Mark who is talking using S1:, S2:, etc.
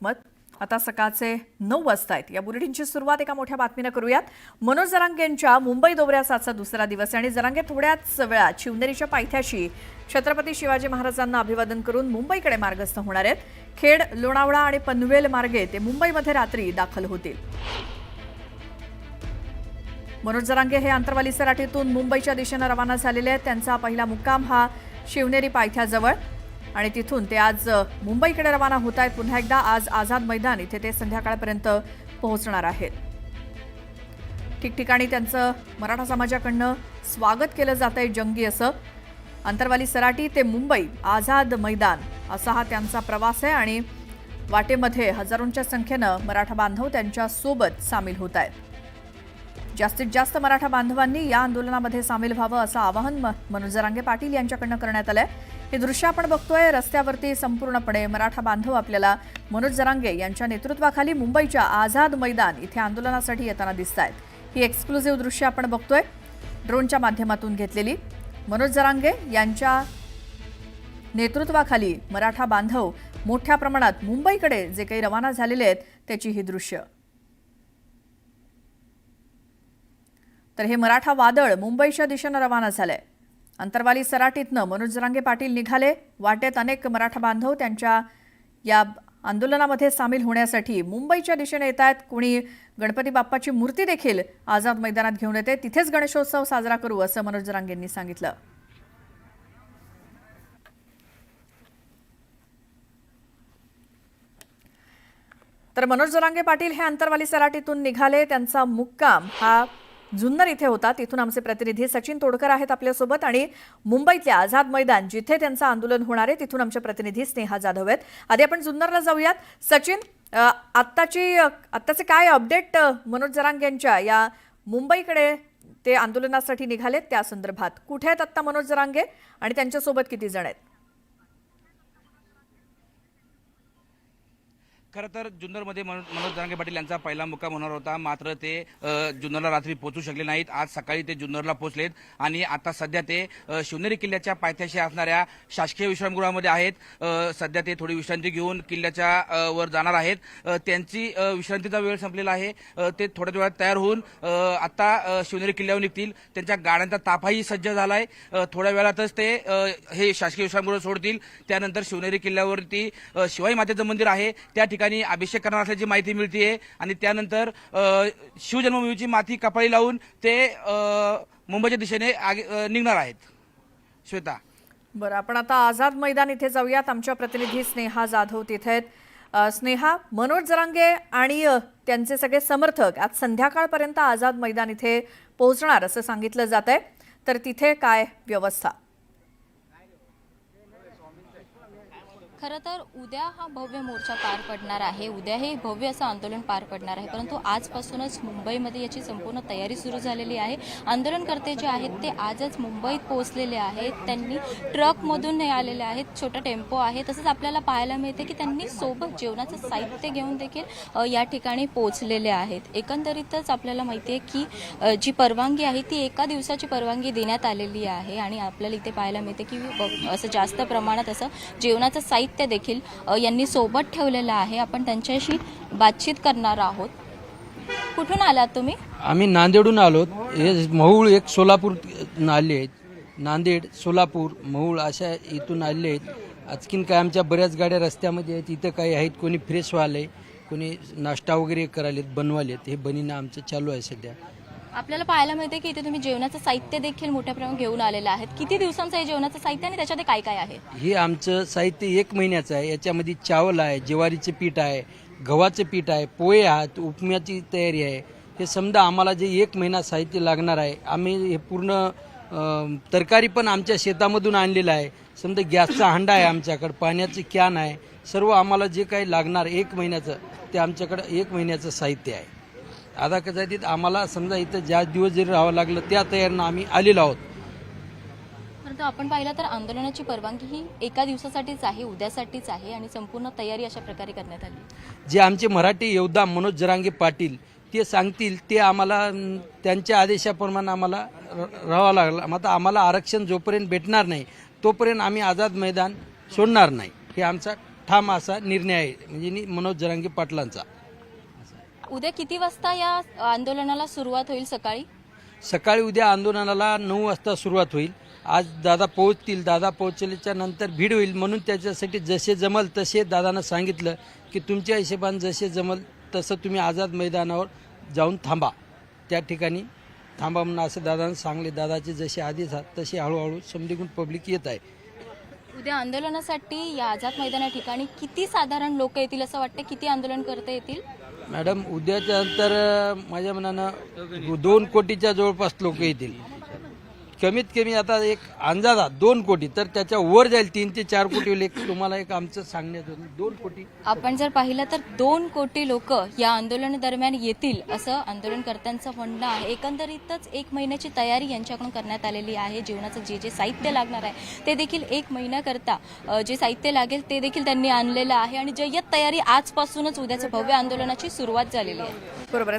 S1: मत आता सकाळचे 9 वाजता आहेत। या बुलेटिनची सुरुवात एका मोठ्या बातमीने करूयात। मनोज जरांगेंच्या मुंबई दौऱ्याचा आजचा दुसरा दिवस आहे आणि जरांगे थोड्याच वेळात शिवनेरीच्या पायथ्याशी छत्रपती शिवाजी महाराजांना अभिवादन करून मुंबईकडे मार्गस्थ होणार आहेत। खेड, लोणावळा आणि पनवेल मार्गे ते मुंबईमध्ये रात्री दाखल होतील। मनोज जरांगे हे आंतरवाली सराटीतून मुंबईच्या दिशेने रवाना झालेले आहेत। त्यांचा पहिला मुक्काम हा शिवनेरी पायथ्याजवळ आणि तिथून ते आज मुंबईकडे रवाना होत आहेत। पुन्हा एकदा आज आझाद मैदान इथे ते संध्याकाळपर्यंत पोहोचणार आहेत। ठिकठिकाणी त्यांचं मराठा समाजाकडून स्वागत केलं जात आहे जंगी असं। आंतरवाली सराटी ते मुंबई आझाद मैदान असा हा त्यांचा प्रवास आहे आणि वाटेमध्ये हजारोंच्या संख्येने मराठा बांधव त्यांच्या सोबत सामील होत आहेत। जास्तीत जास्त मराठा बांधवांनी या आंदोलनामध्ये सामील व्हावं असं आवाहन मनोज जरांगे पाटील यांच्याकडून करण्यात आलंय। हे दृश्य आपण बघतोय। रस्त्यावरती संपूर्णपणे मराठा बांधव आपल्याला मनोज जरांगे यांच्या नेतृत्वाखाली मुंबईच्या आझाद मैदान इथे आंदोलनासाठी येताना दिसतायत। ही एक्सक्लुझिव्ह दृश्य आपण बघतोय ड्रोनच्या माध्यमातून घेतलेली। मनोज जरांगे यांच्या नेतृत्वाखाली मराठा बांधव मोठ्या प्रमाणात मुंबईकडे जे काही रवाना झालेले आहेत त्याची ही दृश्य। तर हे मराठा वादळ मुंबईच्या दिशेने रवाना झालंय। अंतरवाली सराटीतनं मनोज जरांगे पाटील निघाले। वाटेत अनेक मराठा बांधव त्यांच्या या आंदोलनामध्ये सामील होण्यासाठी मुंबईच्या दिशेने येत आहेत। कोणी गणपती बाप्पाची मूर्ती देखील आझाद मैदानात घेऊन येते। तिथेच गणेशोत्सव साजरा करू असं मनोज जरांगेंनी सांगितलं। तर मनोज जरांगे पाटील हे अंतरवाली सराटीतून निघाले। त्यांचा मुक्काम हा जुन्नर इथे होता। तिथून आमचे प्रतिनिधी सचिन तोडकर आहेत आपल्यासोबत आणि मुंबईतल्या आझाद मैदान जिथे त्यांचं आंदोलन होणार आहे तिथून आमचे प्रतिनिधी स्नेहा जाधव आहेत। आधी आपण जुन्नरला जाऊयात। सचिन, आत्ताचे काय अपडेट मनोज जरांगेंच्या या मुंबईकडे ते आंदोलनासाठी निघालेत त्या संदर्भात? कुठे आहेत आत्ता मनोज जरांगे आणि त्यांच्यासोबत किती जण आहेत?
S2: खरं तर जुन्नरमध्ये मनोज जरांगे पाटील यांचा पहिला मुक्काम होणार होता, मात्र ते जुन्नरला रात्री पोहोचू शकले नाहीत। आज सकाळी ते जुन्नरला पोहोचलेत आणि आता सध्या ते शिवनेरी किल्ल्याच्या पायथ्याशी असणाऱ्या शासकीय विश्रामगृहामध्ये आहेत। सध्या ते थोडी विश्रांती घेऊन किल्ल्याच्या वर जाणार आहेत। त्यांची विश्रांतीचा वेळ संपलेला आहे। ते थोड्याच वेळात तयार होऊन आता शिवनेरी किल्ल्यावर निघतील। त्यांच्या गाड्यांचा ताफाही सज्ज झालाय। थोड्या वेळातच ते हे शासकीय विश्रामगृह सोडतील। त्यानंतर शिवनेरी किल्ल्यावरती शिवाई मातेचं मंदिर आहे त्या ठिकाणी अभिषेक करणार असल्याची माहिती मिळते आणि त्यानंतर शिवजन्मभूमीची माती कपाळी लावून ते मुंबईच्या दिशेने निघणार आहेत। श्वेता,
S1: बरं, आपण आता आझाद मैदान इथे जाऊयात। आमच्या प्रतिनिधी स्नेहा जाधव तिथे आहेत। स्नेहा, मनोज जरांगे आणि त्यांचे सगळे समर्थक आज संध्याकाळपर्यंत आझाद मैदान इथे पोहोचणार असं सांगितलं जात आहे। तर तिथे काय व्यवस्था?
S3: खरं तर उद्या हा भव्य मोर्चा पार पडणार आहे। उद्या हे भव्य असं आंदोलन पार पडणार आहे, परंतु आजपासूनच मुंबईमध्ये याची संपूर्ण तयारी सुरू झालेली आहे। आंदोलनकर्ते जे आहेत ते आजच मुंबईत पोहोचलेले आहेत। त्यांनी ट्रकमधून आलेले आहेत, छोटा टेम्पो आहे। तसंच आपल्याला पाहायला मिळते की त्यांनी सोबत जेवणाचं साहित्य घेऊन देखील या ठिकाणी पोहोचलेले आहेत। एकंदरीतच आपल्याला माहिती आहे की जी परवानगी आहे ती एका दिवसाची परवानगी देण्यात आलेली आहे आणि आपल्याला इथे पाहायला मिळते की असं जास्त प्रमाणात असं जेवणाचं साहित्य देखील यांनी सोबत ठेवलेलं आहे। आपण त्यांच्याशी बातचीत करणार आहोत। कुठून आलात तुम्ही?
S4: आम्ही नांदेडहून आलोत। हे महूळ एक सोलापूर आले आहेत। नांदेड, सोलापूर, महूळ अशा इथून आले आहेत। आजकीन काय आमच्या बऱ्याच गाड्या रस्त्यामध्ये आहेत। इथं काही आहेत, कोणी फ्रेश व्हायलंय, कोणी नाश्ता वगैरे करायलेत, बनवालेत। हे बनीनं आमचं चालू आहे सध्या।
S3: आपल्याला पाहायला मिळते की इथे तुम्ही जेवणाचं साहित्य देखील मोठ्या प्रमाणात घेऊन आलेलं आहेत। किती दिवसांचं आहे जेवणाचं साहित्य आणि त्याच्यामध्ये काय काय आहे?
S4: हे आमचं साहित्य 1 महिन्याचं आहे। याच्यामध्ये चावल आहे, ज्वारीचे पीठ आहे, गव्हाचं पीठ आहे, पोहे आहेत, उपम्याची तयारी आहे। हे समजा आम्हाला जे 1 महिना साहित्य लागणार आहे। आम्ही हे पूर्ण तरकारी पण आमच्या शेतामधून आणलेलं आहे। समजा गॅसचा हांडा आहे आमच्याकडे, पाण्याची कॅन आहे, सर्व आम्हाला जे काही लागणार 1 महिन्याचं ते आमच्याकडे 1 महिन्याचं साहित्य आहे। आता कदाचित आम्हाला समजा इथं ज्या दिवस जरी राहावं लागलं त्या तयारीनं आम्ही आलेलो आहोत।
S3: परंतु आपण पाहिलं तर आंदोलनाची परवानगी ही एका दिवसासाठीच आहे, उद्यासाठीच आहे आणि संपूर्ण तयारी अशा प्रकारे करण्यात आली।
S4: जे आमचे मराठी योद्धा मनोज जरांगे पाटील ते सांगतील ते आम्हाला त्यांच्या आदेशाप्रमाणे आम्हाला राहावं लागलं। मग आम्हाला आरक्षण जोपर्यंत भेटणार नाही तोपर्यंत आम्ही आझाद मैदान सोडणार नाही, हे आमचा ठाम असा निर्णय आहे, म्हणजे मनोज जरांगे पाटलांचा.
S3: उद्या किती वाजता या आंदोलनाला सुरुवात होईल?
S4: सकाळी उद्या आंदोलनाला 9 वाजता सुरुवात होईल. आज दादा पोहोचतील. दादा पोहोचल्याच्या नंतर भीड होईल, म्हणून त्याच्यासाठी जसे जमल तसे दादानं सांगितलं की तुमच्या हिशेबाने जसे जमल तसं तुम्ही आझाद मैदानावर जाऊन थांबा, त्या ठिकाणी थांबा म्हणून असं दादानं सांगले. दादाचे जसे आदेश आहेत तसे हळूहळू समधीकडून पब्लिक येत आहे.
S3: उद्या आंदोलनासाठी या आझाद मैदाना ठिकाणी किती साधारण लोक येतील असं वाटतं? किती आंदोलनकर्ते येतील?
S4: मॅडम, उद्याच्या नंतर माझ्या मनानं 2 कोटीच्या जवळपास लोक येतील. कमीत कमी आता एक अंदाजा 2 कोटी, तर त्याच्या वर जाईल. 3 ते 4 कोटी होईल. तुम्हाला एक आमचं सांगण्यात होतं 2 कोटी.
S3: आपण जर पाहिलं तर 2 कोटी लोक या आंदोलनादरम्यान येतील असं आंदोलनकर्त्यांचं म्हणणं आहे. एकंदरीतच 1 महिन्याची तयारी यांच्याकडून करण्यात आलेली आहे. जेवणाचं जे साहित्य लागणार आहे ते देखील 1 महिन्याकरता जे साहित्य लागेल ते देखील त्यांनी आणलेलं आहे आणि जय्यत तयारी आजपासूनच उद्याच्या भव्य आंदोलनाची सुरुवात झालेली आहे.
S1: बरोबर.